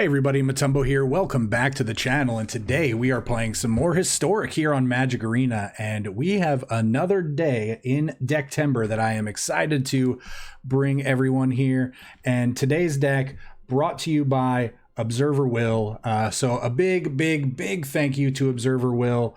Hey everybody, Matumbo here. Welcome back to the channel, and today we are playing some more Historic here on Magic Arena, and we have another day in Decktember that I am excited to bring everyone here. And today's deck brought to you by ObserverWill. So a big thank you to ObserverWill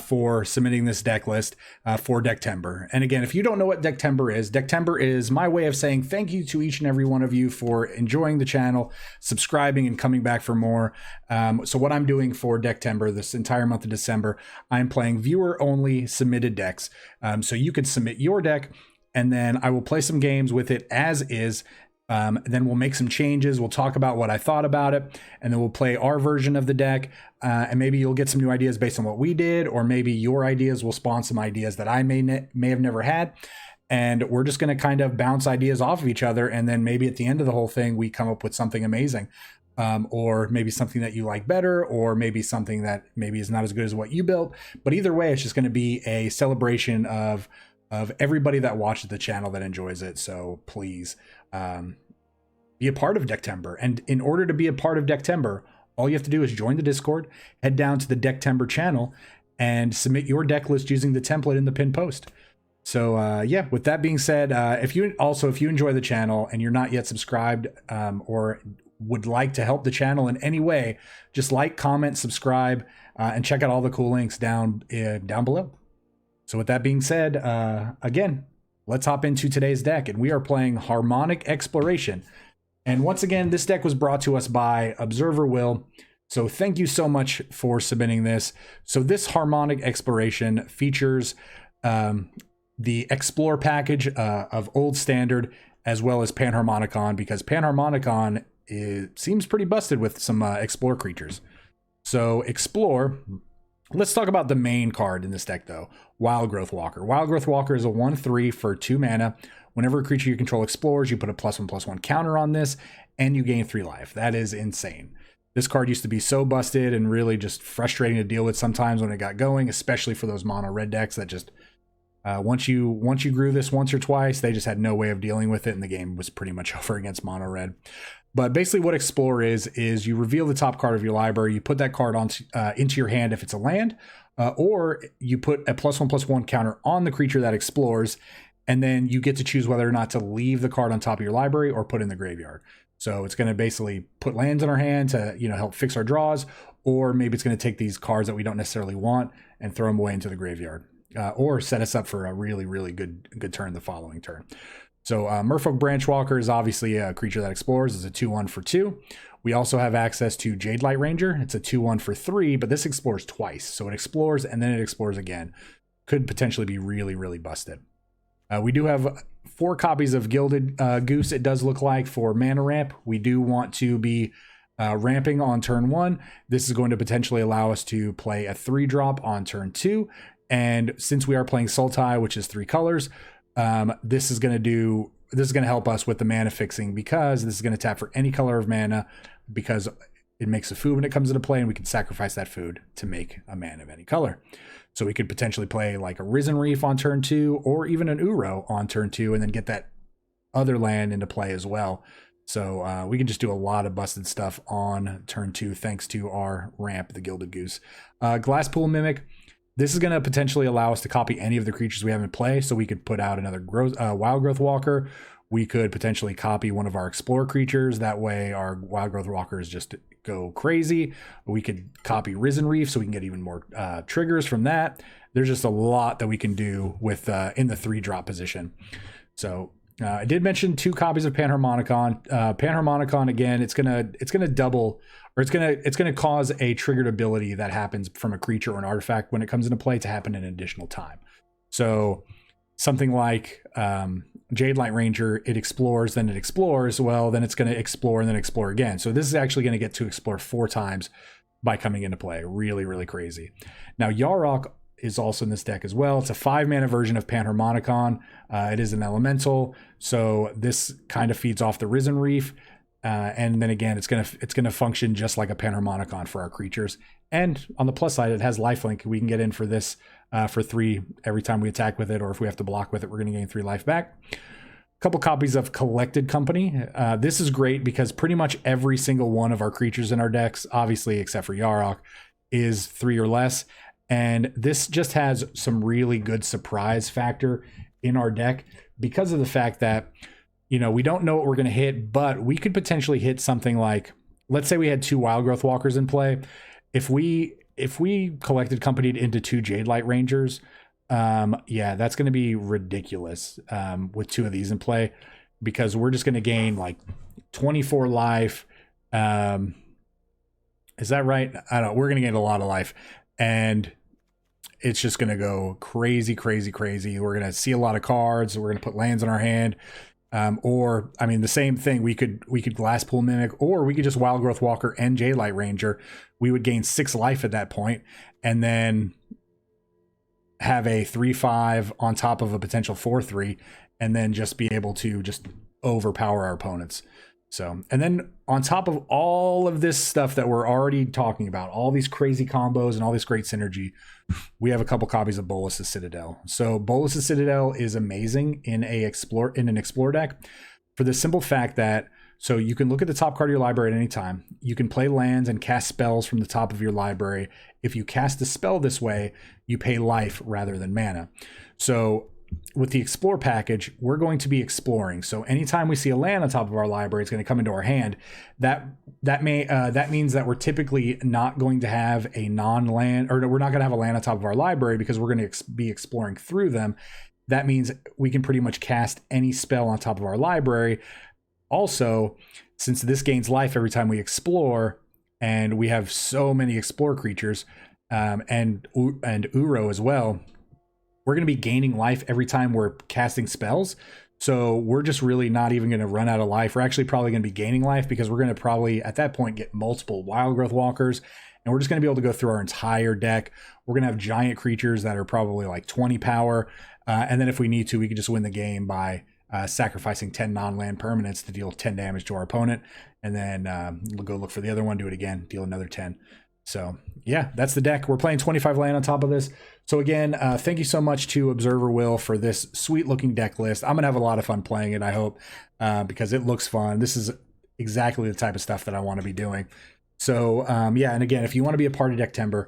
for submitting this deck list for Decktember. And again, if you don't know what Decktember is my way of saying thank you to each and every one of you for enjoying the channel, subscribing, and coming back for more. So what I'm doing for Decktember this entire month of December, I'm playing viewer-only submitted decks. So you could submit your deck, and then I will play some games with it as is. Then we'll make some changes. We'll talk about what I thought about it, and then we'll play our version of the deck. And maybe you'll get some new ideas based on what we did, or maybe your ideas will spawn some ideas that I may have never had. And we're just going to kind of bounce ideas off of each other. And then maybe at the end of the whole thing, we come up with something amazing, or maybe something that you like better, or maybe something that maybe is not as good as what you built. But either way, it's just going to be a celebration of everybody that watches the channel that enjoys it. So please be a part of Decktember. And in order to be a part of Decktember, all you have to do is join the Discord, head down to the Decktember channel, and submit your deck list using the template in the pinned post. So yeah, with that being said, if you enjoy the channel and you're not yet subscribed, or would like to help the channel in any way, just like, comment, subscribe, and check out all the cool links down below. So with that being said, again, let's hop into today's deck, and we are playing Harmonic Exploration. And once again, this deck was brought to us by ObserverWill. So thank you so much for submitting this. So this Harmonic Exploration features the Explore package of Old Standard, as well as Panharmonicon, because Panharmonicon seems pretty busted with some Explore creatures. So Explore. Let's talk about the main card in this deck, though. Wildgrowth Walker. Wildgrowth Walker is a 1/3 for 2 mana. Whenever a creature you control explores, you put a +1/+1 counter on this, and you gain 3 life. That is insane. This card used to be so busted and really just frustrating to deal with sometimes when it got going, especially for those mono red decks that just once you grew this once or twice, they just had no way of dealing with it, and the game was pretty much over against mono red. But basically what Explore is you reveal the top card of your library, you put that card into your hand if it's a land, or you put a +1/+1 counter on the creature that explores, and then you get to choose whether or not to leave the card on top of your library or put in the graveyard. So it's going to basically put lands in our hand to help fix our draws, or maybe it's going to take these cards that we don't necessarily want and throw them away into the graveyard, or set us up for a really good turn the following turn. So Merfolk Branchwalker is obviously a creature that explores. It's a 2/1 for 2. We also have access to Jade Light Ranger. It's a 2/1 for 3, but this explores twice. So it explores and then it explores again. Could potentially be really busted. We do have 4 copies of Gilded Goose, it does look like, for mana ramp. We do want to be ramping on turn 1. This is going to potentially allow us to play a 3-drop on turn 2. And since we are playing Sultai, which is 3 colors, this is going to help us with the mana fixing, because this is going to tap for any color of mana, because it makes a food when it comes into play, and we can sacrifice that food to make a mana of any color. So we could potentially play like a Risen Reef on turn 2, or even an Uro on turn 2, and then get that other land into play as well. So we can just do a lot of busted stuff on turn 2 thanks to our ramp, the Gilded Goose. Glasspool Mimic. This is going to potentially allow us to copy any of the creatures we have in play. So we could put out another Wildgrowth Walker. We could potentially copy one of our Explorer creatures. That way our Wildgrowth Walkers just go crazy. We could copy Risen Reef so we can get even more triggers from that. There's just a lot that we can do with in the 3-drop position. So I did mention 2 copies of Panharmonicon. Panharmonicon, again, it's gonna double, or it's gonna cause a triggered ability that happens from a creature or an artifact when it comes into play to happen an additional time. So something like Jade Light Ranger, it explores, then it explores. Well, then it's going to explore and then explore again. So this is actually going to get to explore 4 times by coming into play. Really crazy. Now Yarok is also in this deck as well. It's a 5-mana version of Panharmonicon. It is an elemental, so this kind of feeds off the Risen Reef. And then again, it's gonna function just like a Panharmonicon for our creatures. And on the plus side, it has lifelink. We can get in for this for 3 every time we attack with it, or if we have to block with it, we're gonna gain 3 life back. couple copies of Collected Company. This is great because pretty much every single one of our creatures in our decks, obviously except for Yarok, is 3 or less. And this just has some really good surprise factor in our deck because of the fact that, you know, we don't know what we're going to hit, but we could potentially hit something like, let's say we had 2 Wild Growth Walkers in play. If we Collected Companied into 2 Jade Light Rangers, yeah, that's going to be ridiculous with 2 of these in play, because we're just going to gain like 24 life. Is that right? I don't know. We're going to gain a lot of life, and it's just going to go crazy, crazy, crazy. We're going to see a lot of cards. We're going to put lands in our hand. Or, I mean, the same thing. We could Glasspool Mimic, or we could just Wild Growth Walker and Jade Light Ranger. We would gain 6 life at that point, and then have a 3/5 on top of a potential 4/3, and then just be able to just overpower our opponents. So, and then on top of all of this stuff that we're already talking about, all these crazy combos and all this great synergy, we have a couple copies of Bolas Citadel. So Bolas Citadel is amazing in an explore deck, for the simple fact that, so you can look at the top card of your library at any time. You can play lands and cast spells from the top of your library. If you cast a spell this way, you pay life rather than mana. So with the explore package, we're going to be exploring. So anytime we see a land on top of our library, it's going to come into our hand. That means that we're typically not going to have a non-land, or we're not going to have a land on top of our library, because we're going to be exploring through them. That means we can pretty much cast any spell on top of our library. Also, since this gains life every time we explore, and we have so many explore creatures, and Uro as well, we're going to be gaining life every time we're casting spells. So we're just really not even going to run out of life. We're actually probably going to be gaining life, because we're going to probably at that point get multiple Wild Growth Walkers, and we're just going to be able to go through our entire deck. We're going to have giant creatures that are probably like 20 power. And then if we need to, we could just win the game by sacrificing 10 non-land permanents to deal 10 damage to our opponent. And then we'll go look for the other one, do it again, deal another 10. So yeah, that's the deck. We're playing 25 land on top of this. So again, thank you so much to ObserverWill for this sweet looking deck list. I'm gonna have a lot of fun playing it, I hope, because it looks fun. This is exactly the type of stuff that I want to be doing. So yeah, and again, if you want to be a part of Decktember,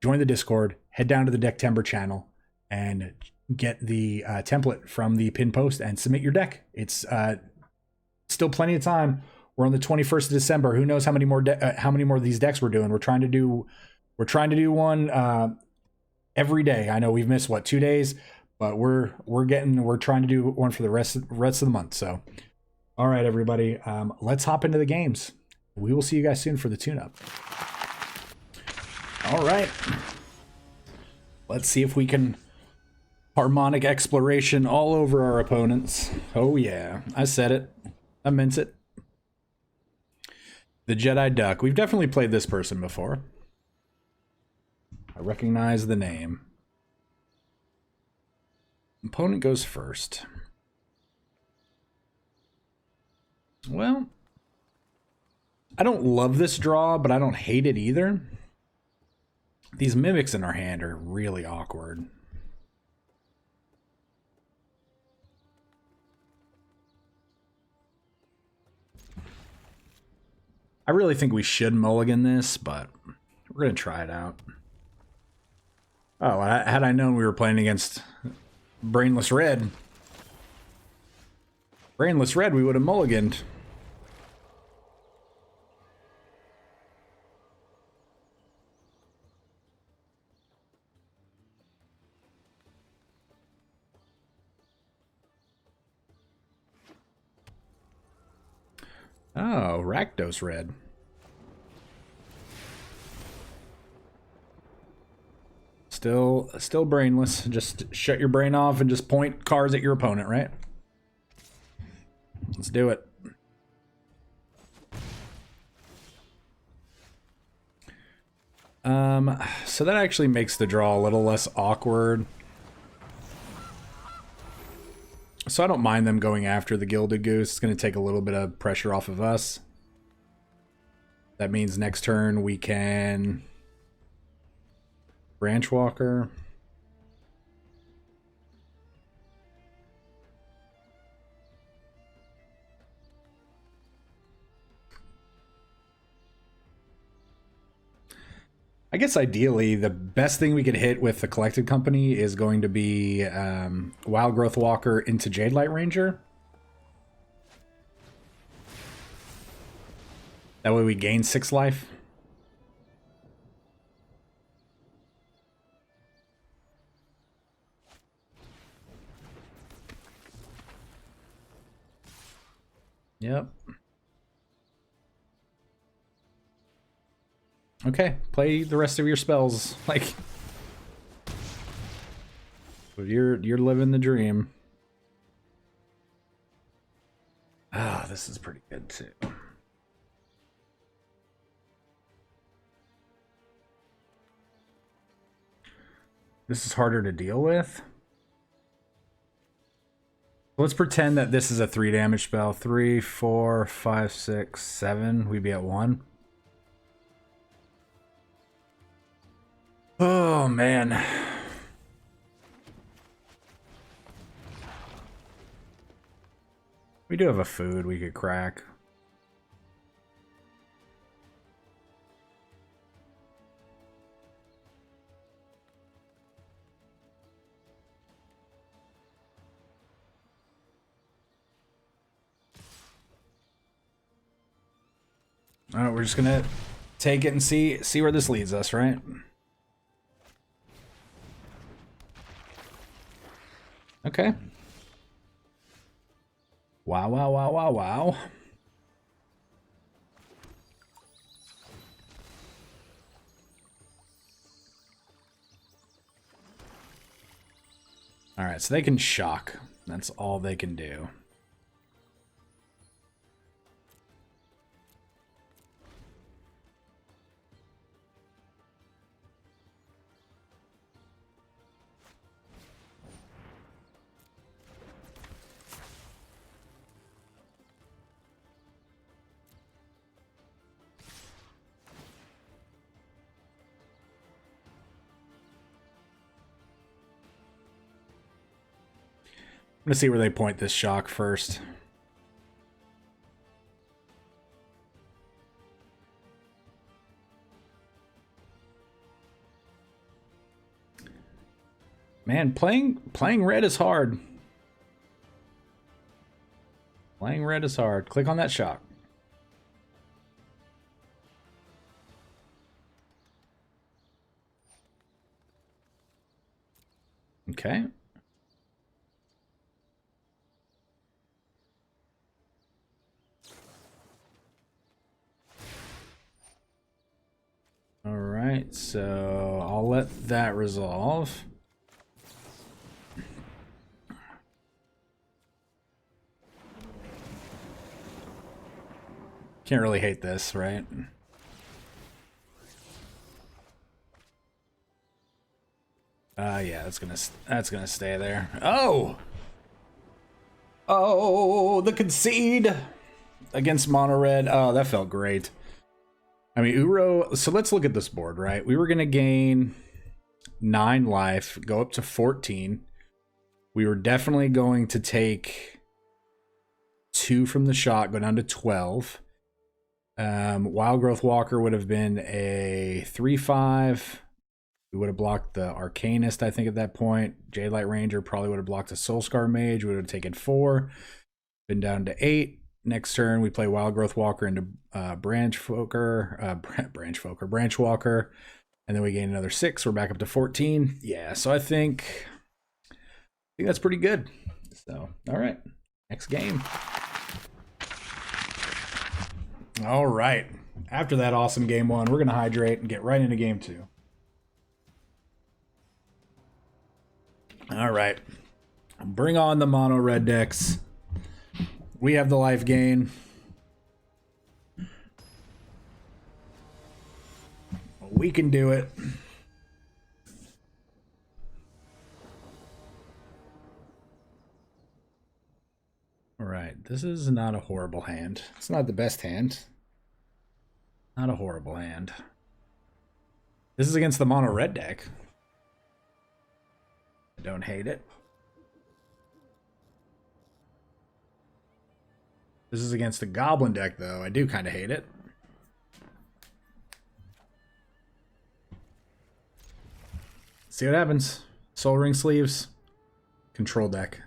join the Discord, head down to the Decktember channel, and get the template from the pinned post and submit your deck. It's still plenty of time. We're on the 21st of December. Who knows how many more of these decks we're doing? We're trying to do one every day. I know we've missed 2 days, but we're trying to do one for the rest of the month. So, all right, everybody, let's hop into the games. We will see you guys soon for the tune-up. All right, let's see if we can harmonic exploration all over our opponents. Oh yeah, I said it. I meant it. The Jedi Duck. We've definitely played this person before. I recognize the name. Opponent goes first. Well, I don't love this draw, but I don't hate it either. These mimics in our hand are really awkward. I really think we should mulligan this, but we're going to try it out. Oh, had I known we were playing against Brainless Red, we would have mulliganed. Oh, Rakdos Red. Still brainless. Just shut your brain off and just point cards at your opponent, right? Let's do it. So that actually makes the draw a little less awkward. So I don't mind them going after the Gilded Goose. It's going to take a little bit of pressure off of us. That means next turn we can Branch Walker. I guess ideally, the best thing we could hit with the Collected Company is going to be Wild Growth Walker into Jadelight Ranger. That way we gain 6 life. Yep. Okay, play the rest of your spells. Like, you're living the dream. Ah, this is pretty good too. This is harder to deal with. Let's pretend that this is a 3 damage spell. 3, 4, 5, 6, 7. We'd be at 1. Oh, man. We do have a food we could crack. All right, we're just gonna take it and see where this leads us, right? Okay. Wow, wow, wow, wow, wow. All right, so they can shock. That's all they can do. I'm gonna see where they point this shock first. Man, playing red is hard. Playing red is hard. Click on that shock. Okay. All right, so I'll let that resolve. Can't really hate this, right? Yeah, that's gonna stay there. Oh! Oh, the concede against mono red. Oh, that felt great. I mean, Uro, so let's look at this board, right? We were going to gain 9 life, go up to 14. We were definitely going to take 2 from the shot, go down to 12. Wild Growth Walker would have been a 3/5. We would have blocked the Arcanist, I think, at that point. Jadelight Ranger probably would have blocked the Soulscar Mage. We would have taken 4. Been down to 8. Next turn, we play Wild Growth Walker into Branch Walker, and then we gain another 6. We're back up to 14. Yeah, so I think that's pretty good. So, all right, next game. All right, after that awesome game 1, we're gonna hydrate and get right into game 2. All right, bring on the mono red decks. We have the life gain. We can do it. All right, this is not a horrible hand. It's not the best hand. Not a horrible hand. This is against the mono red deck. I don't hate it. This is against the Goblin deck, though. I do kind of hate it. See what happens. Soul Ring Sleeves. Control deck.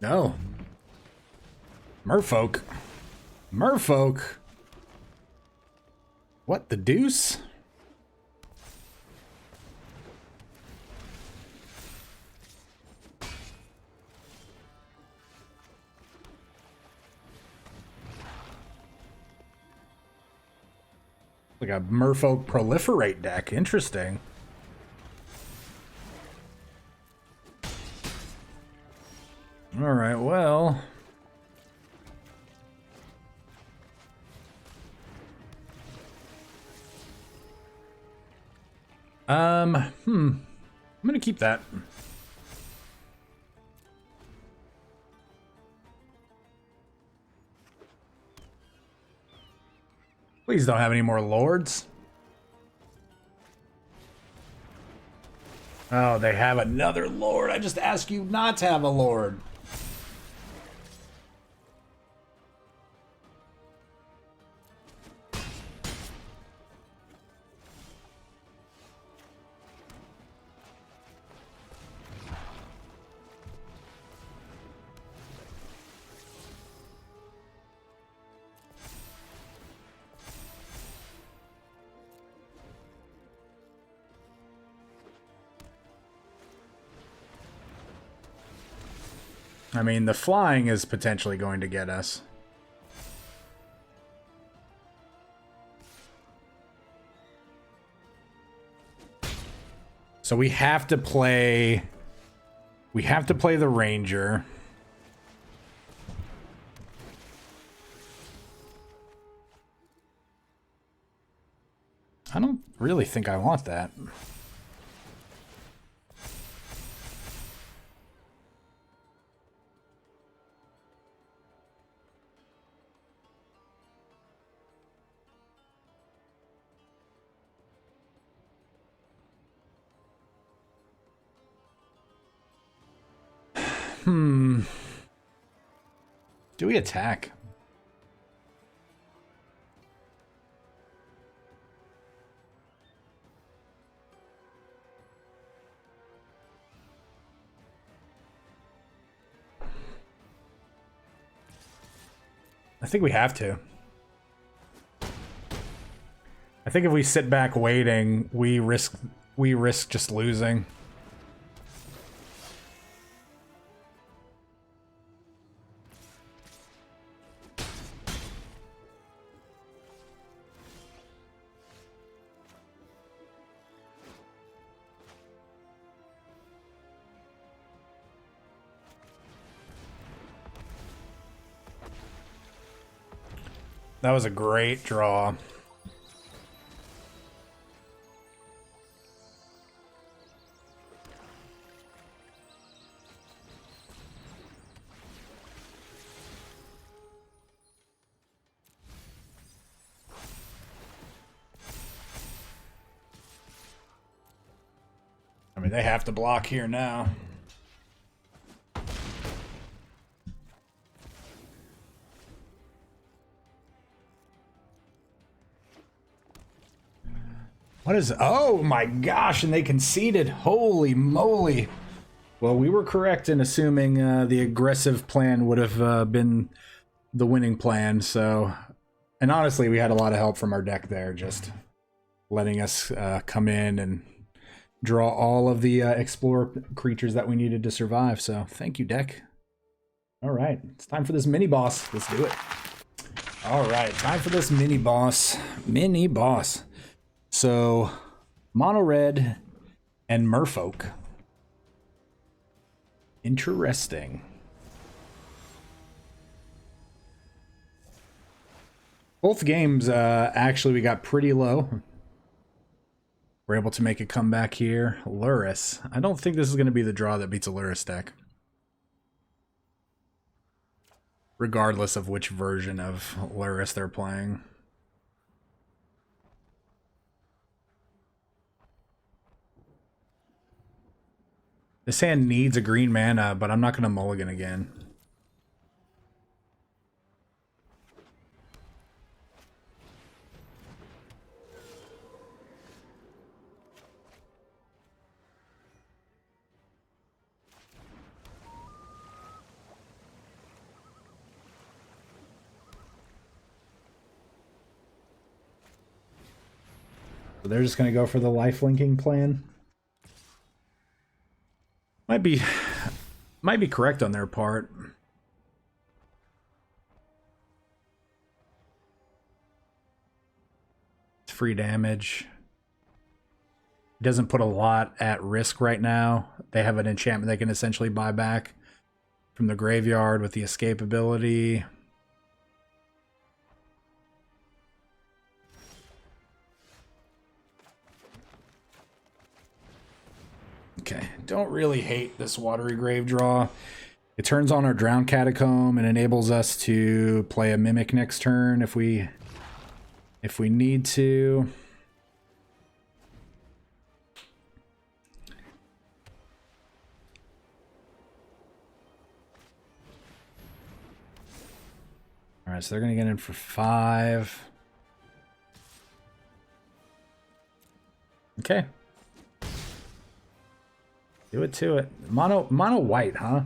No. Merfolk. Merfolk. What the deuce? Like a Merfolk Proliferate deck. Interesting. Alright, well. I'm gonna keep that. Please don't have any more lords. Oh, they have another lord. I just asked you not to have a lord. I mean, the flying is potentially going to get us. So we have to play... We have to play the Ranger. I don't really think I want that. Do we attack? I think we have to. I think if we sit back waiting, we risk just losing. That was a great draw. I mean, they have to block here now. What is... Oh my gosh, and they conceded. Holy moly. Well, we were correct in assuming the aggressive plan would have been the winning plan, so... And honestly, we had a lot of help from our deck there, just letting us come in and draw all of the Explorer creatures that we needed to survive, so thank you, deck. Alright, it's time for this mini-boss. Let's do it. Alright, time for this mini-boss. Mini-boss. So, Mono Red and Merfolk. Interesting. Both games, actually, we got pretty low. We're able to make a comeback here. Lurrus. I don't think this is going to be the draw that beats a Lurrus deck. Regardless of which version of Lurrus they're playing. This hand needs a green mana, but I'm not going to mulligan again. So they're just going to go for the life linking plan. Might be correct on their part. It's free damage. Doesn't put a lot at risk right now. They have an enchantment they can essentially buy back from the graveyard with the escape ability. Okay, don't really hate this watery grave draw. It turns on our Drowned Catacomb and enables us to play a Mimic next turn if we need to. All right, so they're going to get in for 5. Okay. Do it to it. Mono white, huh?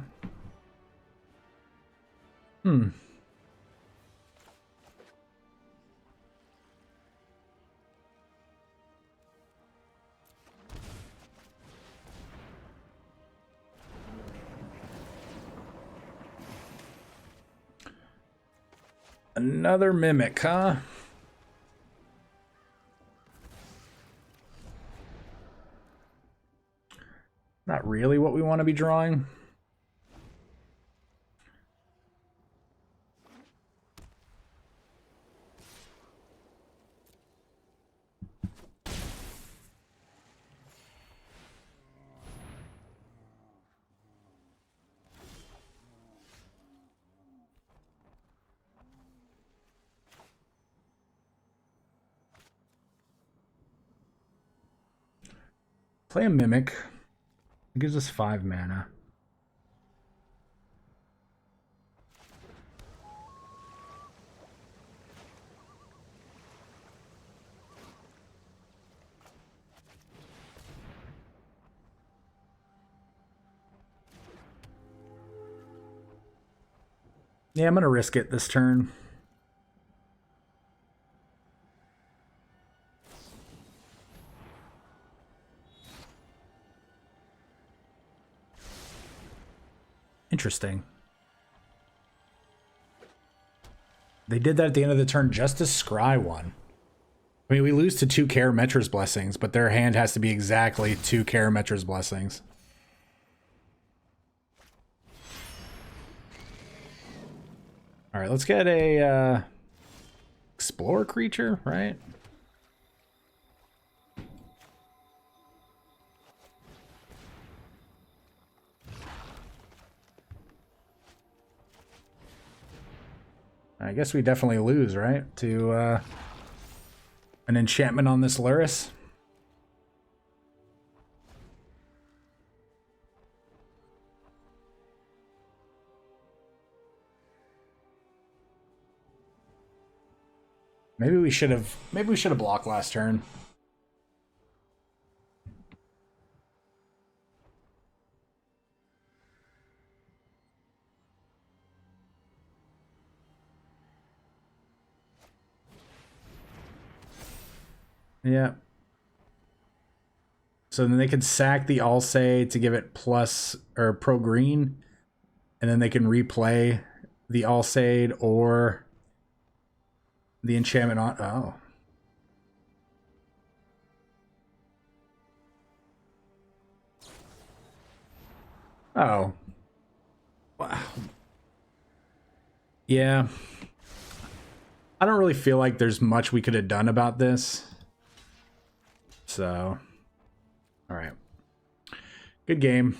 Another Mimic, huh? Not really what we want to be drawing. Play a Mimic. It gives us 5 mana. Yeah, I'm gonna risk it this turn. Interesting. They did that at the end of the turn just to scry one. I mean, we lose to 2 Karametra's Blessings, but their hand has to be exactly 2 Karametra's Blessings. All right, let's get a Explorer creature, right? I guess we definitely lose, right? To an enchantment on this Luris. Maybe we should have blocked last turn. Yeah. So then they could sack the Alsay to give it plus or pro green, and then they can replay the Alsay or the enchantment on. Oh. Oh. Wow. Yeah. I don't really feel like there's much we could have done about this. So, all right. Good game.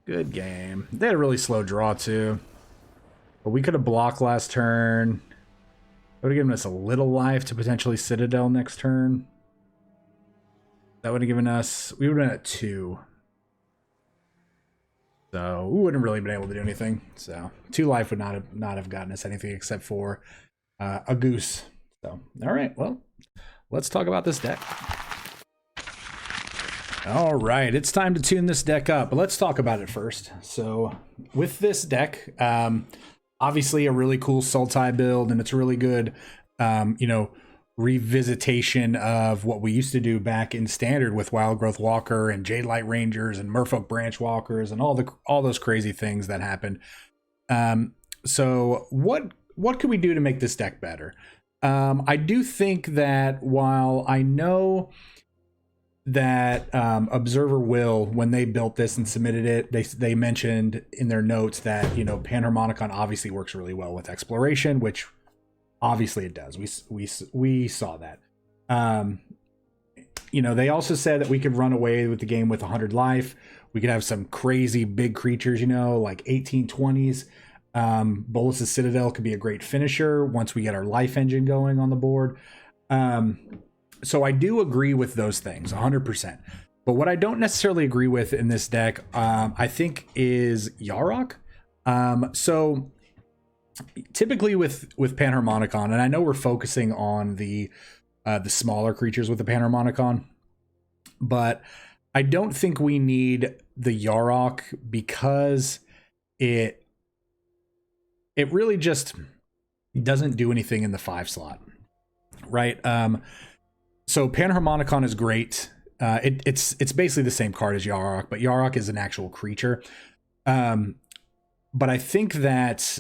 Good game. They had a really slow draw, too. But we could have blocked last turn. That would have given us a little life to potentially Citadel next turn. That would have given us... We would have been at 2. So, we wouldn't have really been able to do anything. So, 2 life would not have gotten us anything except for a goose. So, all right. Well... Let's talk about this deck. All right, it's time to tune this deck up, but let's talk about it first. So with this deck, obviously a really cool Sultai build, and it's really good, revisitation of what we used to do back in standard with Wild Growth Walker and Jade Light Rangers and Merfolk Branch Walkers and all those crazy things that happened. So what could we do to make this deck better? I do think that while I know that ObserverWill, when they built this and submitted it, they mentioned in their notes that, you know, Panharmonicon obviously works really well with exploration, which obviously it does. We saw that. You know, they also said that we could run away with the game with 100 life. We could have some crazy big creatures, you know, like 1820s. Bolas' Citadel could be a great finisher once we get our life engine going on the board. So I do agree with those things 100%. But what I don't necessarily agree with in this deck, I think, is Yarok. So typically with Panharmonicon, and I know we're focusing on the smaller creatures with the Panharmonicon, but I don't think we need the Yarok because it really just doesn't do anything in the 5 slot, right? So Panharmonicon is great. It's basically the same card as Yarok, but Yarok is an actual creature. But I think that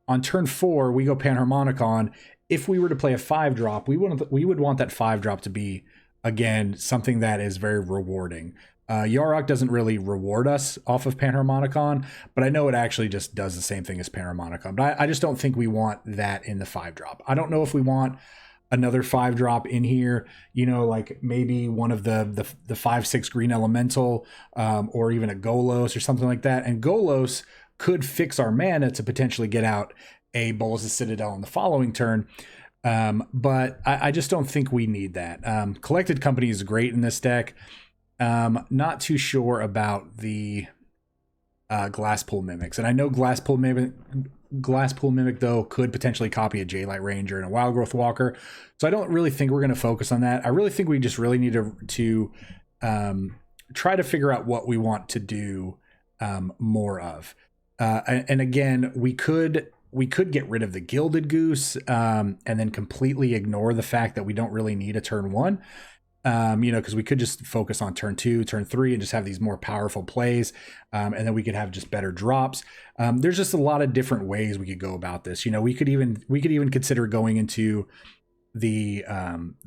on turn 4, we go Panharmonicon. If we were to play a 5-drop, we would want that 5-drop to be, again, something that is very rewarding. Yarok doesn't really reward us off of Panharmonicon, but I know it actually just does the same thing as Panharmonicon. But I just don't think we want that in the 5-drop. I don't know if we want another 5-drop in here, you know, like maybe one of the 5/6 green elemental, or even a Golos or something like that. And Golos could fix our mana to potentially get out a Bolas' Citadel in the following turn. But I just don't think we need that. Collected Company is great in this deck. Not too sure about the Glasspool Mimics. And I know Glasspool Mimic, though, could potentially copy a J-Light Ranger and a Wild Growth Walker. So I don't really think we're going to focus on that. I really think we just really need to try to figure out what we want to do more of. And again, we could get rid of the Gilded Goose and then completely ignore the fact that we don't really need a turn 1. You know, because we could just focus on turn 2, turn 3, and just have these more powerful plays. And then we could have just better drops. There's just a lot of different ways we could go about this. You know, we could even consider going into the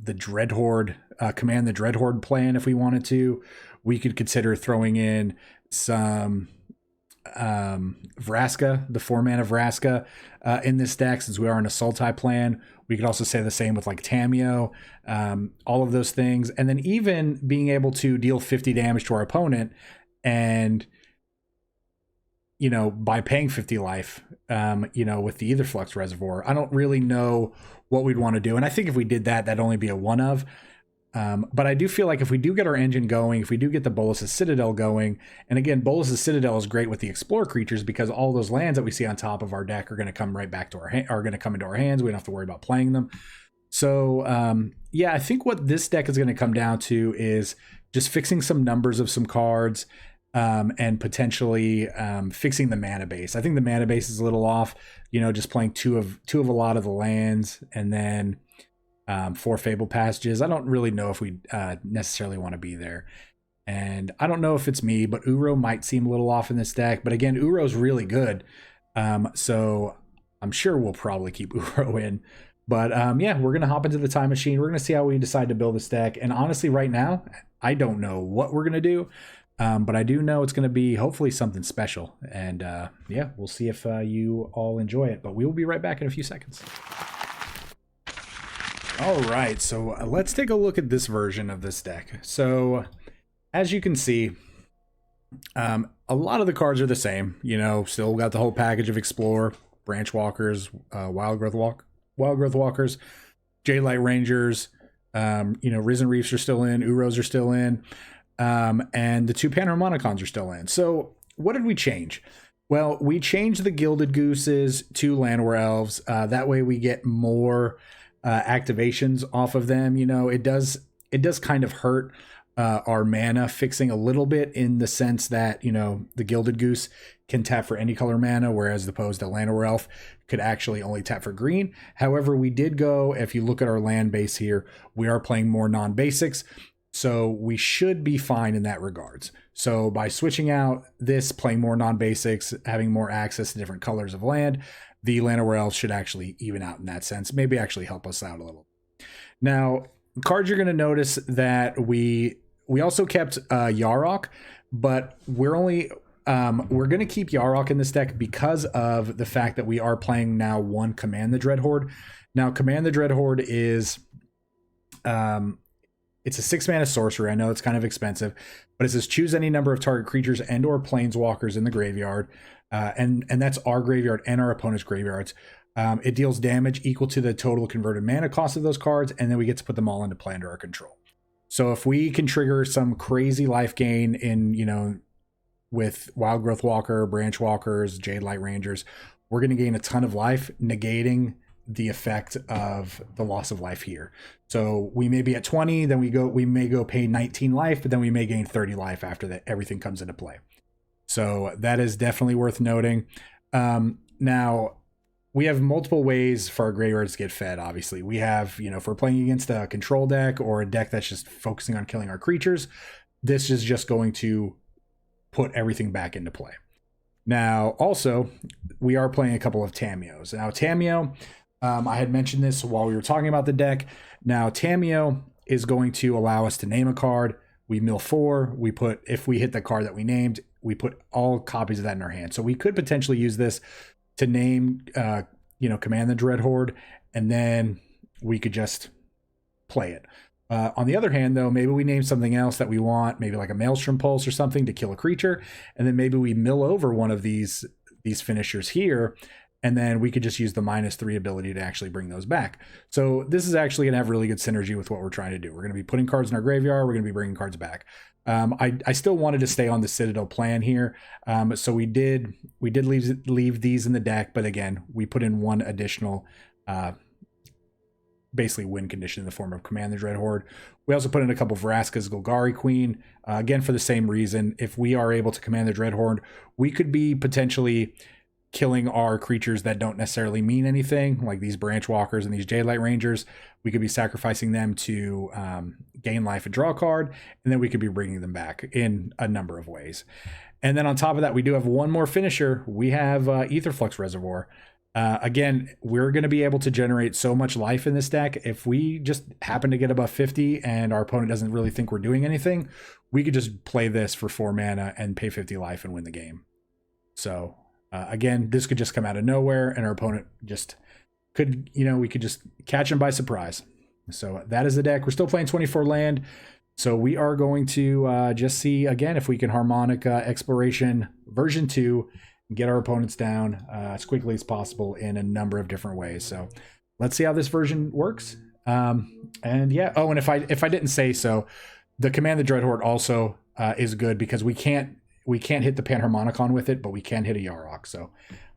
Dreadhorde, command the Dreadhorde plan if we wanted to. We could consider throwing in some Vraska, the 4-mana Vraska, in this deck, since we are in a Sultai plan. We could also say the same with like Tamiyo, all of those things. And then even being able to deal 50 damage to our opponent, and, you know, by paying 50 life, you know, with the Aetherflux Reservoir. I don't really know what we'd want to do. And I think if we did that, that'd only be a 1 of. But I do feel like if we do get our engine going, if we do get the Bolas' Citadel going, and again, Bolas' Citadel is great with the Explore creatures because all those lands that we see on top of our deck are going to come right back to are going to come into our hands. We don't have to worry about playing them. So, yeah, I think what this deck is going to come down to is just fixing some numbers of some cards, and potentially fixing the mana base. I think the mana base is a little off, you know, just playing two of a lot of the lands, and then 4 Fable Passages. I don't really know if we necessarily want to be there. And I don't know if it's me, but Uro might seem a little off in this deck. But again, Uro's really good. So I'm sure we'll probably keep Uro in. But yeah, we're going to hop into the time machine. We're going to see how we decide to build this deck. And honestly, right now, I don't know what we're going to do. But I do know it's going to be hopefully something special. And yeah, we'll see if you all enjoy it. But we will be right back in a few seconds. All right, so let's take a look at this version of this deck. So as you can see, a lot of the cards are the same. You know, still got the whole package of Explore, Branch Walkers, Wild Growth Walkers, J-Light Rangers. You know, Risen Reefs are still in, Uros are still in, and the 2 Panharmonicons are still in. So what did we change? Well, we changed the Gilded Gooses to Llanowar Elves. That way we get more activations off of them. You know, it does kind of hurt our mana fixing a little bit in the sense that, you know, the Gilded Goose can tap for any color mana, whereas opposed to Land Elf could actually only tap for green. However, we did go, if you look at our land base here, we are playing more non-basics, so we should be fine in that regards. So by switching out this, playing more non-basics, having more access to different colors of land, the Land Elf should actually even out in that sense, maybe actually help us out a little. Now, cards you're going to notice that we also kept Yarok, but we're only we're going to keep Yarok in this deck because of the fact that we are playing now one Command the Dreadhorde. Now, Command the Dreadhorde is it's a 6-mana sorcery. I know it's kind of expensive, but it says choose any number of target creatures and or planeswalkers in the graveyard, and that's our graveyard and our opponent's graveyards. It deals damage equal to the total converted mana cost of those cards, and then we get to put them all into play under our control. So if we can trigger some crazy life gain in, you know, with Wild Growth Walker, Branch Walkers, Jade Light Rangers, we're going to gain a ton of life, negating the effect of the loss of life here. So we may be at 20, then we may go pay 19 life, but then we may gain 30 life after that everything comes into play. So that is definitely worth noting. Now, we have multiple ways for our graveyards to get fed, obviously. We have, you know, if we're playing against a control deck or a deck that's just focusing on killing our creatures, this is just going to put everything back into play. Now, also, we are playing a couple of Tamiyos. Now, Tamiyo, I had mentioned this while we were talking about the deck. Now, Tamiyo is going to allow us to name a card. We mill 4. We put, if we hit the card that we named, we put all copies of that in our hand. So we could potentially use this to name, you know, Command the Dreadhorde, and then we could just play it. On the other hand, though, maybe we name something else that we want, maybe like a Maelstrom Pulse or something to kill a creature, and then maybe we mill over one of these finishers here, and then we could just use the -3 ability to actually bring those back. So this is actually going to have really good synergy with what we're trying to do. We're going to be putting cards in our graveyard. We're going to be bringing cards back. I still wanted to stay on the Citadel plan here, so we did leave these in the deck, but again, we put in one additional basically win condition in the form of Command the Dreadhorde. We also put in a couple of Vraska's Golgari Queen, again for the same reason. If we are able to Command the Dreadhorde, we could be potentially killing our creatures that don't necessarily mean anything, like these Branch Walkers and these Jade Light Rangers. We could be sacrificing them to gain life and draw a card, and then we could be bringing them back in a number of ways. And then on top of that, we do have one more finisher. We have Aetherflux Reservoir. Again, we're going to be able to generate so much life in this deck. If we just happen to get above 50 and our opponent doesn't really think we're doing anything, we could just play this for 4 mana and pay 50 life and win the game. So again, this could just come out of nowhere, and our opponent just could, you know, we could just catch them by surprise. So that is the deck. We're still playing 24 land. So we are going to just see, again, if we can Harmonic Exploration version 2, get our opponents down as quickly as possible in a number of different ways. So let's see how this version works. And yeah, oh, and if I didn't say so, the Command the Dreadhorde also is good because we can't hit the Panharmonicon with it, but we can hit a Yarok. So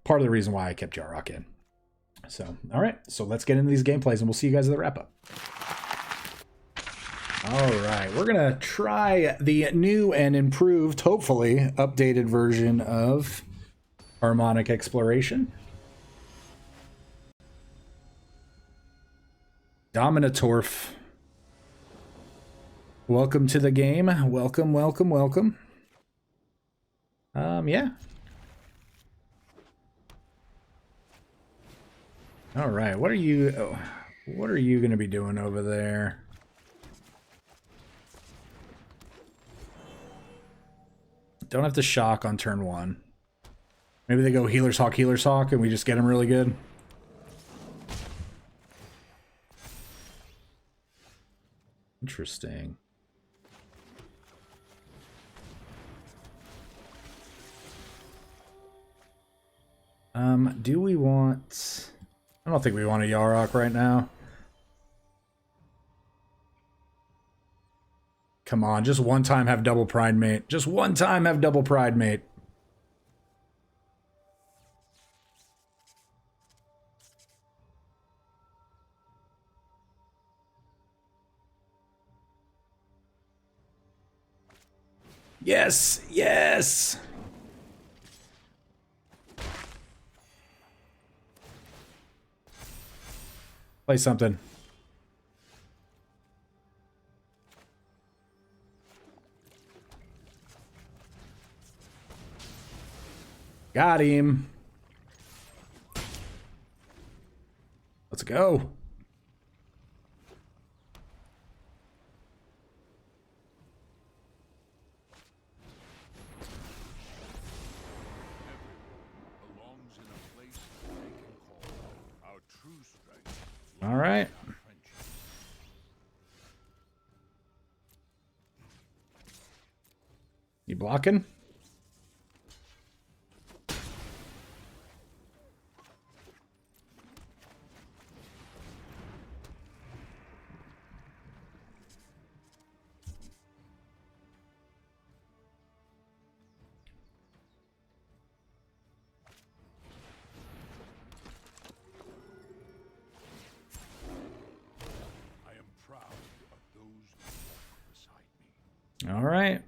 part of the reason why I kept Yarok in. So, all right, so let's get into these gameplays and we'll see you guys at the wrap up. All right, we're gonna try the new and improved, hopefully updated version of Harmonic Exploration. Dominatorf. Welcome to the game. Welcome, welcome, welcome. Yeah. All right, what are you going to be doing over there? Don't have to shock on turn 1. Maybe they go Healer's Hawk, and we just get them really good. Interesting. Do we want... I don't think we want a Yarok right now. Come on, just one time have double Pride Mate. Just one time have double Pride Mate. Yes, yes. Play something. Got him. Let's go. All right. You blocking? All right.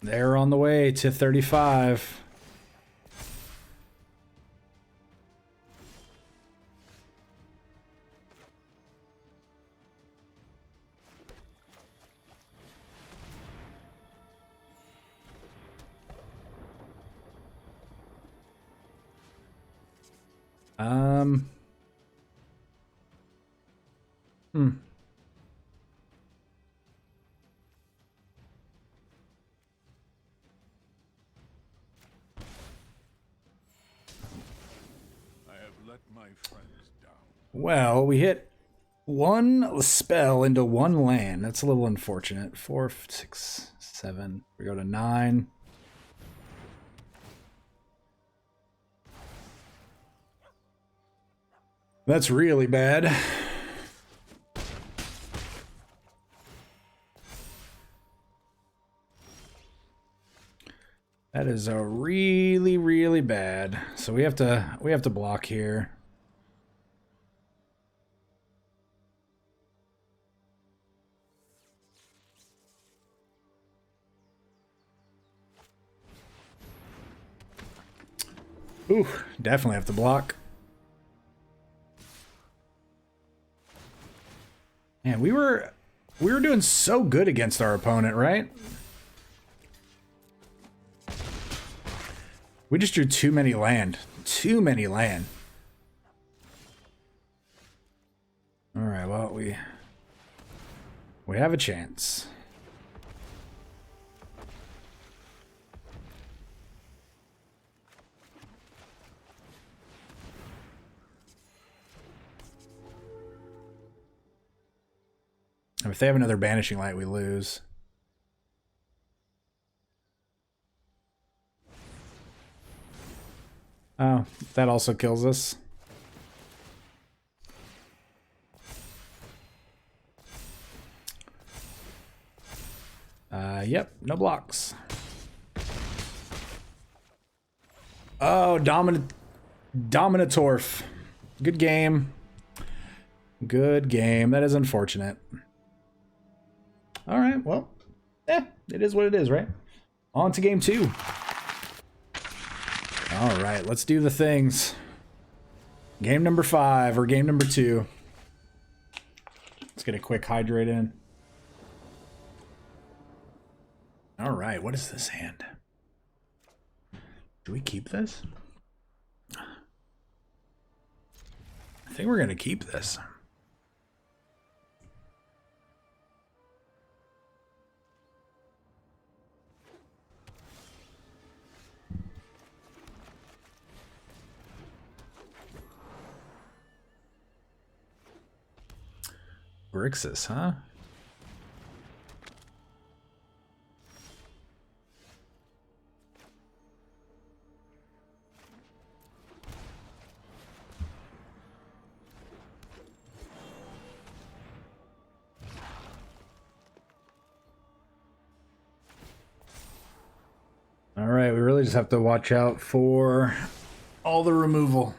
They're on the way to 35. Well, we hit one spell into one land. That's a little unfortunate. 4, 6, 7. We go to 9. That's really bad. That is a really, really bad. So we have to block here. Ooh, definitely have to block. Man, we were doing so good against our opponent, right? We just drew too many land. Too many land. All right, well, we have a chance. If they have another Banishing Light, we lose. Oh, that also kills us. Yep, no blocks. Oh, Dominatorf. Good game. Good game. That is unfortunate. All right, well, it is what it is, right? On to game 2. All right, let's do the things. Game number 5 or game number 2. Let's get a quick hydrate in. All right, what is this hand? Do we keep this? I think we're going to keep this. Grixis, huh? All right, we really just have to watch out for all the removal.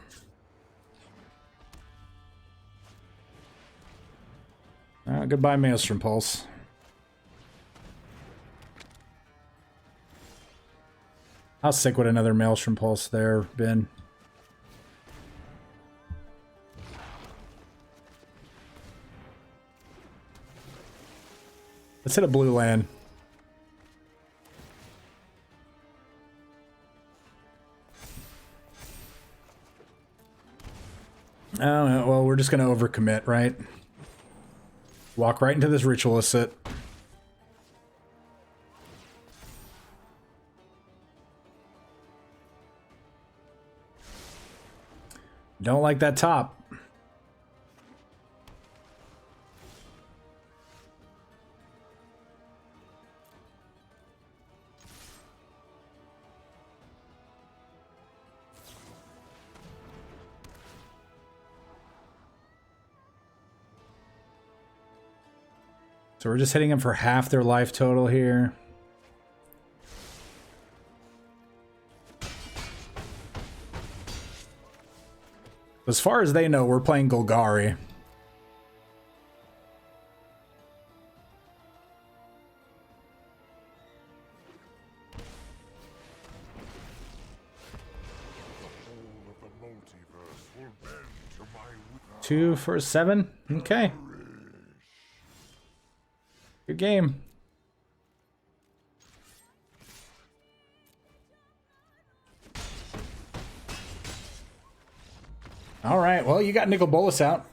Goodbye, Maelstrom Pulse. How sick would another Maelstrom Pulse there been? Let's hit a blue land. Oh, well, we're just going to overcommit, right? Walk right into this Ritualicet. Don't like that top. So we're just hitting them for half their life total here. As far as they know, we're playing Golgari. Two for 7. Okay. Good game. All right. Well, you got Nicol Bolas out.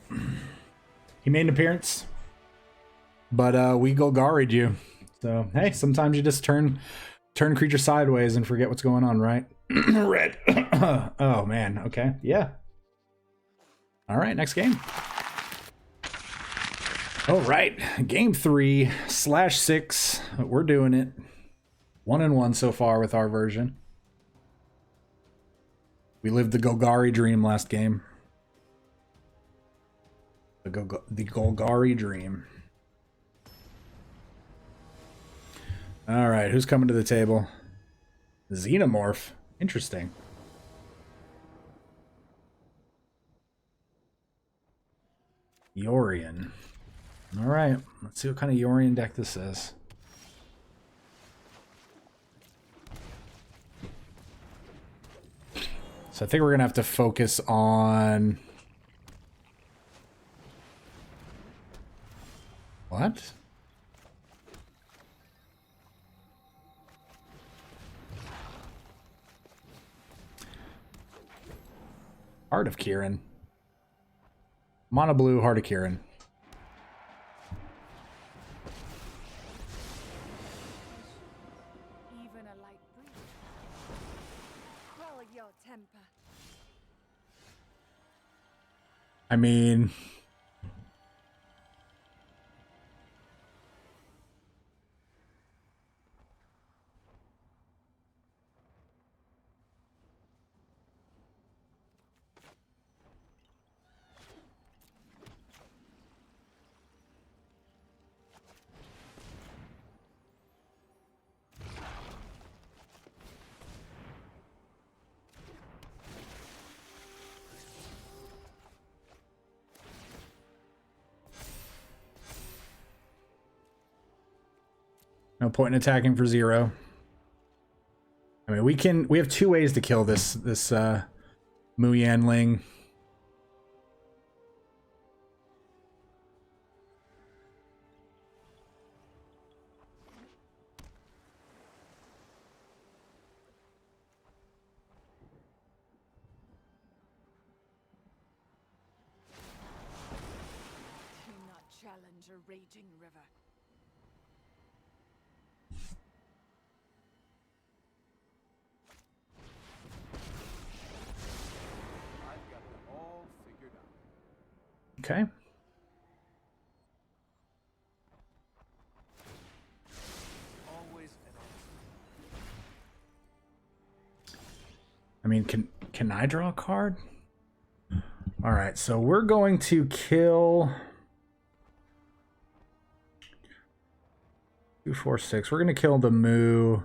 He made an appearance, but we Golgari'd you. So hey, sometimes you just turn creature sideways and forget what's going on, right? Red. Oh man. Okay. Yeah. All right. Next game. All right, game 3/6. We're doing it. 1-1 so far with our version. We lived the Golgari dream last game. The Golgari dream. All right, who's coming to the table? Xenomorph. Interesting. Yorion. All right, let's see what kind of Yorion deck this is. So I think we're going to have to focus on... What? Heart of Kirin. Mono blue, Heart of Kirin. I mean... No point in attacking for 0. I mean, we have 2 ways to kill this Mu Yanling. Cannot challenge a raging river. Okay. I mean, can I draw a card? All right, so we're going to kill 2, 4, 6. We're going to kill the Mu.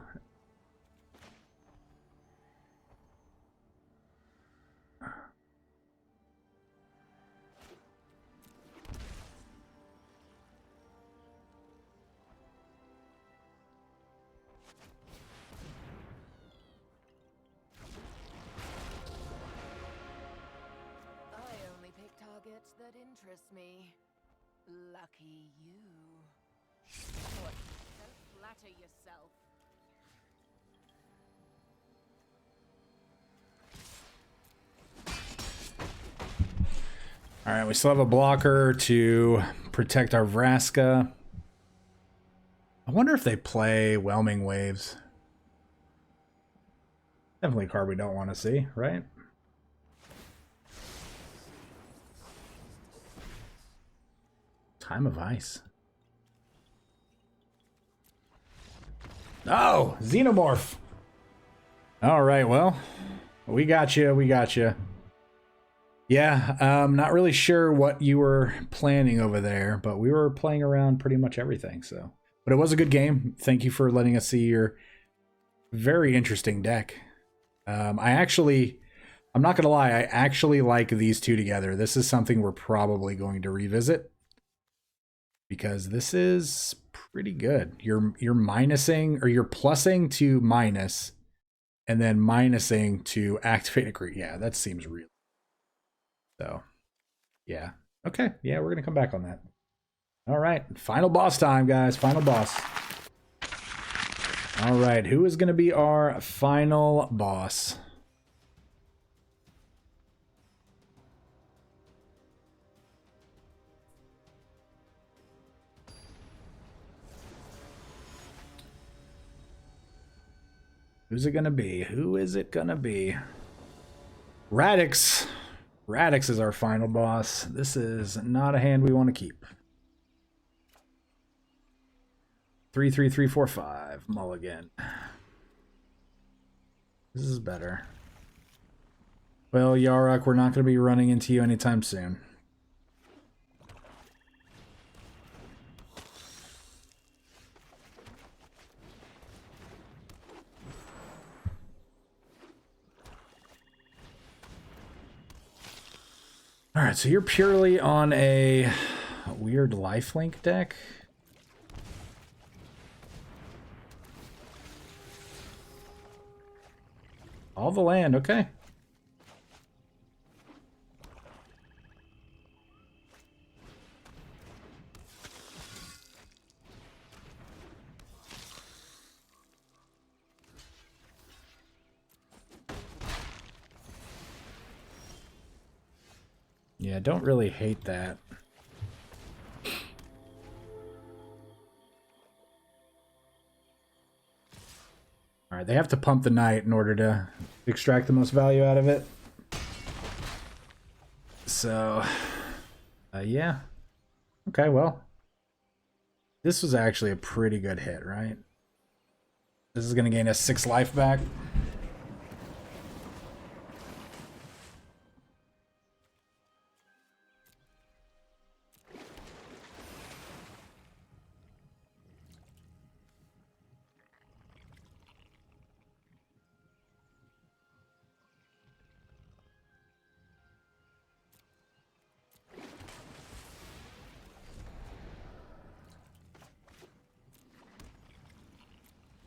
much that interests me. Lucky you. What? Don't flatter yourself. All right, we still have a blocker to protect our Vraska. I wonder if they play Whelming Waves. Definitely a card we don't want to see, right? Time of Ice. Oh, Xenomorph. All right, well, we got you. We got you. Yeah, not really sure what you were planning over there, but we were playing around pretty much everything. So, but it was a good game. Thank you for letting us see your very interesting deck. I'm not gonna lie, I actually like these two together. This is something we're probably going to revisit because this is pretty good. You're minusing, or you're plussing to minus, and then minusing to activate a creature. Yeah, that seems real. So, yeah. Okay, yeah, we're gonna come back on that. All right, final boss time, guys. Final boss. All right, who is gonna be our final boss? Who's it gonna be? Who is it gonna be? Radix. Radix is our final boss. This is not a hand we want to keep. 3-3-3-4-5. Mulligan. This is better. Well, Yarok, we're not going to be running into you anytime soon. All right, so you're purely on a weird lifelink deck. All the land, okay. Yeah, don't really hate that. All right, they have to pump the knight in order to extract the most value out of it. So, yeah. Okay, well. This was actually a pretty good hit, right? This is going to gain us 6 life back.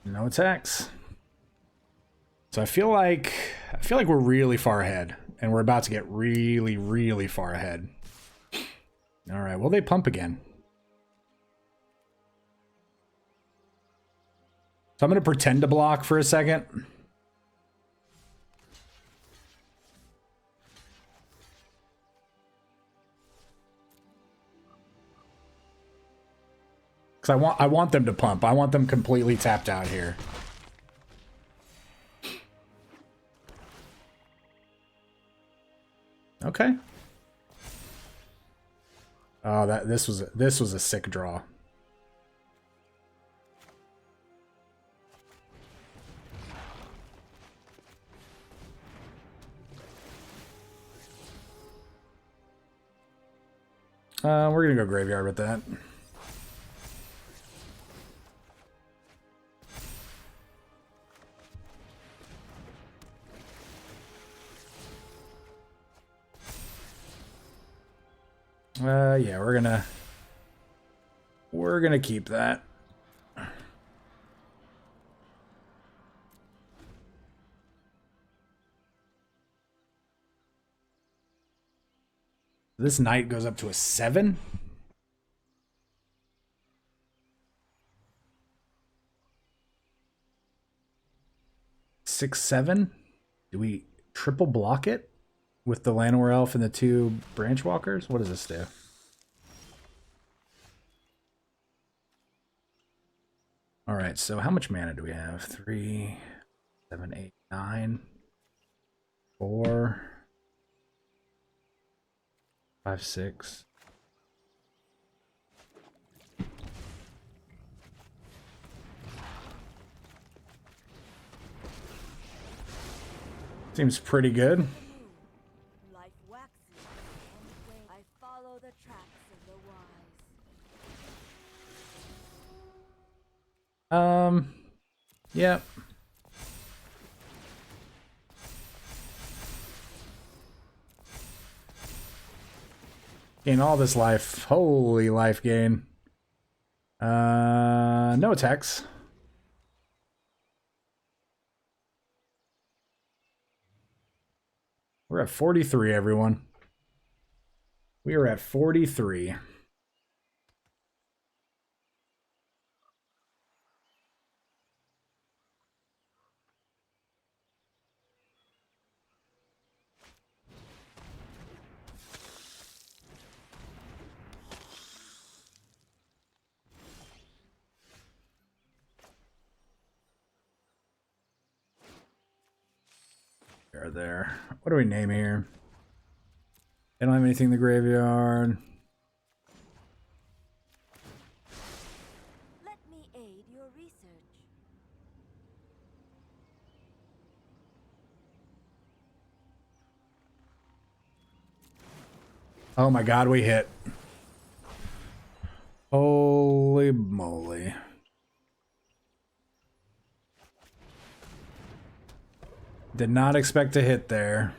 No attacks. So I feel like we're really far ahead, and we're about to get really, really far ahead. All right, will they pump again? So I'm going to pretend to block for a second. Because I want them to pump. I want them completely tapped out here. Okay. Oh, this was a sick draw. We're gonna go graveyard with that. Yeah, we're gonna keep that. This knight goes up to a 7. Six, 7. Do we triple block it with the Llanowar Elf and the 2 branch walkers? What does this do? All right, so how much mana do we have? 3, 7, 8, 9, 4, 5, 6. Seems pretty good. Life waxes and wanes. I follow the tracks of the wise. Yep. Gain all this life. Holy life gain. No attacks. We're at 43, everyone. We are at 43. There. What do we name here? I don't have anything in the graveyard. Let me aid your research. Oh my god, we hit. Holy moly. Did not expect to hit there.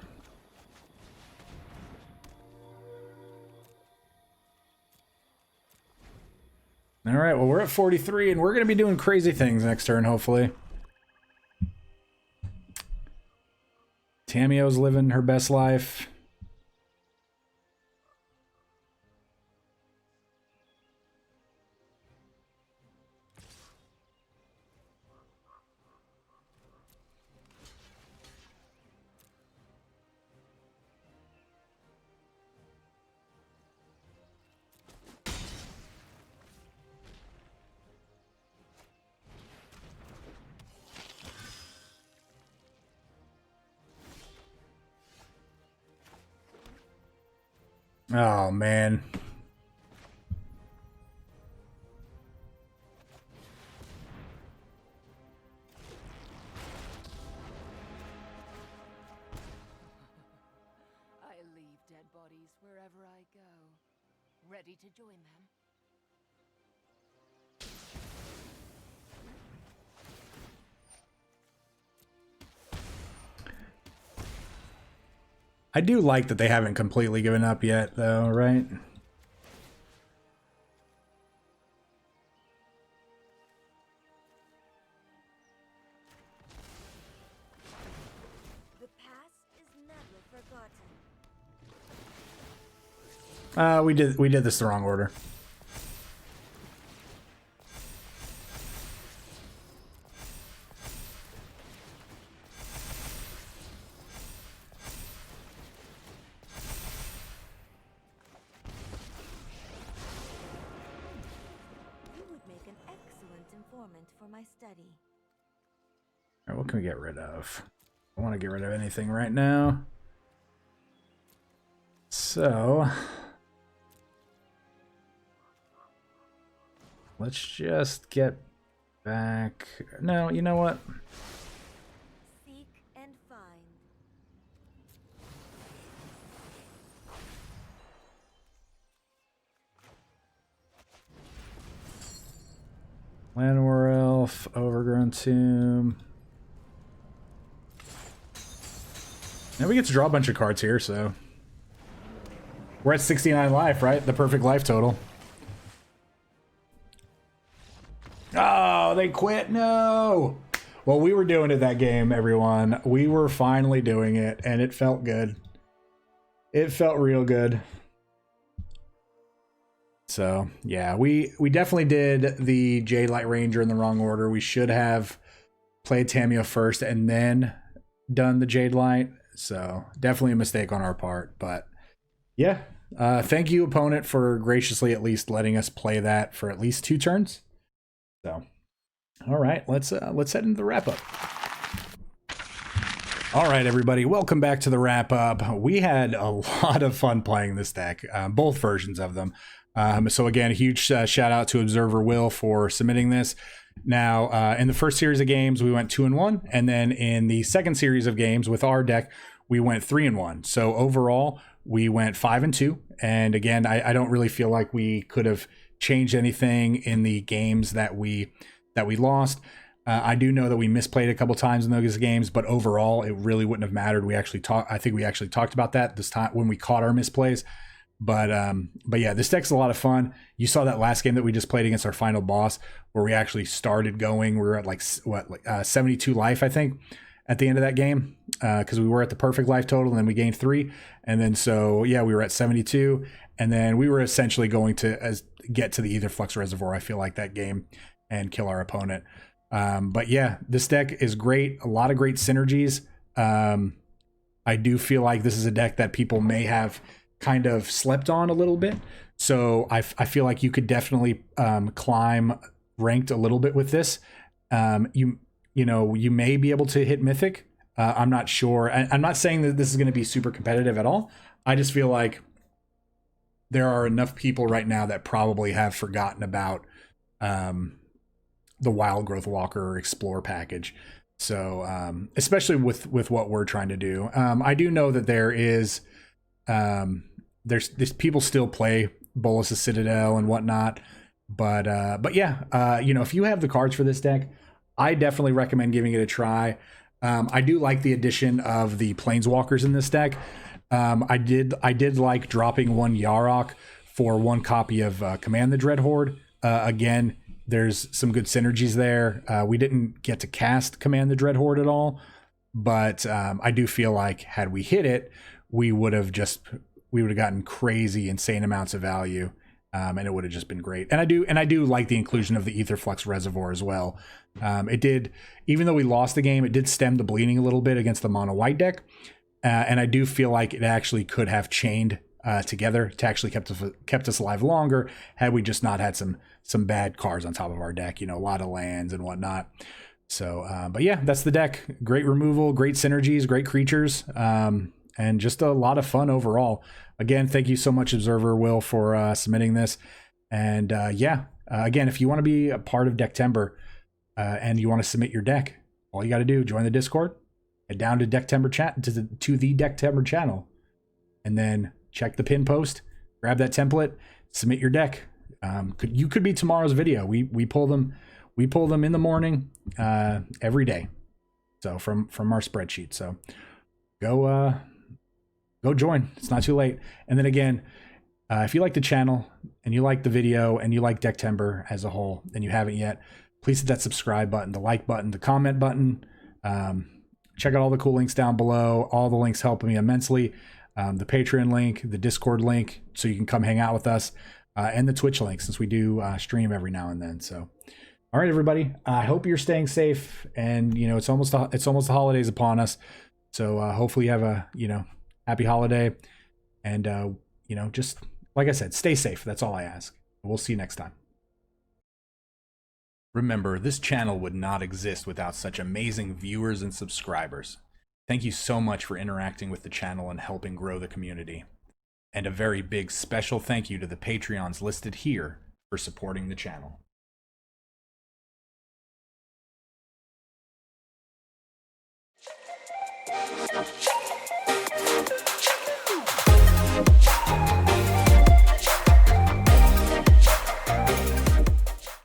All right, well, we're at 43, and we're going to be doing crazy things next turn, hopefully. Tamiyo's living her best life. Oh, man. I leave dead bodies wherever I go. Ready to join them? I do like that they haven't completely given up yet, though, right? The past is never forgotten. We did this the wrong order. For my study. All right, what can we get rid of? I don't want to get rid of anything right now. So let's just get back. No, you know what? Seek and find. Llanowar Elf, Overgrown Tomb. Now we get to draw a bunch of cards here, so we're at 69 life, right? The perfect life total. Oh, they quit. No. Well, we were doing it that game, everyone. We were finally doing it, and it felt good. It felt real good. So yeah, we definitely did the Jade Light Ranger in the wrong order. We should have played Tamiyo first and then done the Jade Light. So definitely a mistake on our part. But yeah, thank you, opponent, for graciously at least letting us play that for at least 2 turns. So all right, let's head into the wrap up. All right, everybody, welcome back to the wrap up. We had a lot of fun playing this deck, both versions of them. So again, a huge shout out to ObserverWill for submitting this. Now, in the first series of games, we went 2-1, and then in the second series of games with our deck, we went 3-1. So overall, we went 5-2. And again, I don't really feel like we could have changed anything in the games that we lost. I do know that we misplayed a couple times in those games, but overall, it really wouldn't have mattered. I think we actually talked about that this time when we caught our misplays. But yeah, this deck's a lot of fun. You saw that last game that we just played against our final boss, where we actually started going. We were at like 72 life, I think, at the end of that game, because we were at the perfect life total, and then we gained 3, and then so yeah, we were at 72, and then we were essentially going to get to the Ether Flux Reservoir, I feel like, that game, and kill our opponent. But yeah, this deck is great. A lot of great synergies. I do feel like this is a deck that people may have kind of slept on a little bit. So I feel like you could definitely climb ranked a little bit with this. You may be able to hit Mythic. I'm not sure. I'm not saying that this is going to be super competitive at all. I just feel like there are enough people right now that probably have forgotten about the Wild Growth Walker or Explore package. So especially with what we're trying to do. I do know that there's people still play Bolas' Citadel and whatnot, but yeah, if you have the cards for this deck, I definitely recommend giving it a try. I do like the addition of the Planeswalkers in this deck. I did like dropping 1 Yarok for 1 copy of Command the Dreadhorde. Again, there's some good synergies there. We didn't get to cast Command the Dreadhorde at all, but I do feel like had we hit it, we would have gotten crazy, insane amounts of value, and it would have just been great. And I do like the inclusion of the Ether Flux Reservoir as well. It did, even though we lost the game, it did stem the bleeding a little bit against the mono white deck, and I do feel like it actually could have chained together to actually kept us alive longer had we just not had some bad cards on top of our deck. A lot of lands and whatnot. So, but yeah, that's the deck. Great removal, great synergies, great creatures. And just a lot of fun overall. Again, thank you so much, ObserverWill, for submitting this. And again, if you want to be a part of Decktember and you want to submit your deck, all you got to do, join the Discord, head down to Decktember chat to the Decktember channel, and then check the pin post, grab that template, submit your deck. You could be tomorrow's video. We pull them in the morning every day. So from our spreadsheet. So go join. It's not too late. And then again, if you like the channel and you like the video and you like Decktember as a whole and you haven't yet, please hit that subscribe button, the like button, the comment button. Check out all the cool links down below. All the links help me immensely. The Patreon link, the Discord link, so you can come hang out with us, and the Twitch link, since we do stream every now and then. So, all right, everybody. I hope you're staying safe, and it's almost the holidays upon us. So hopefully you have a happy holiday, and just like I said, stay safe. That's all I ask. We'll see you next time. Remember, this channel would not exist without such amazing viewers and subscribers. Thank you so much for interacting with the channel and helping grow the community. And a very big special thank you to the Patreons listed here for supporting the channel.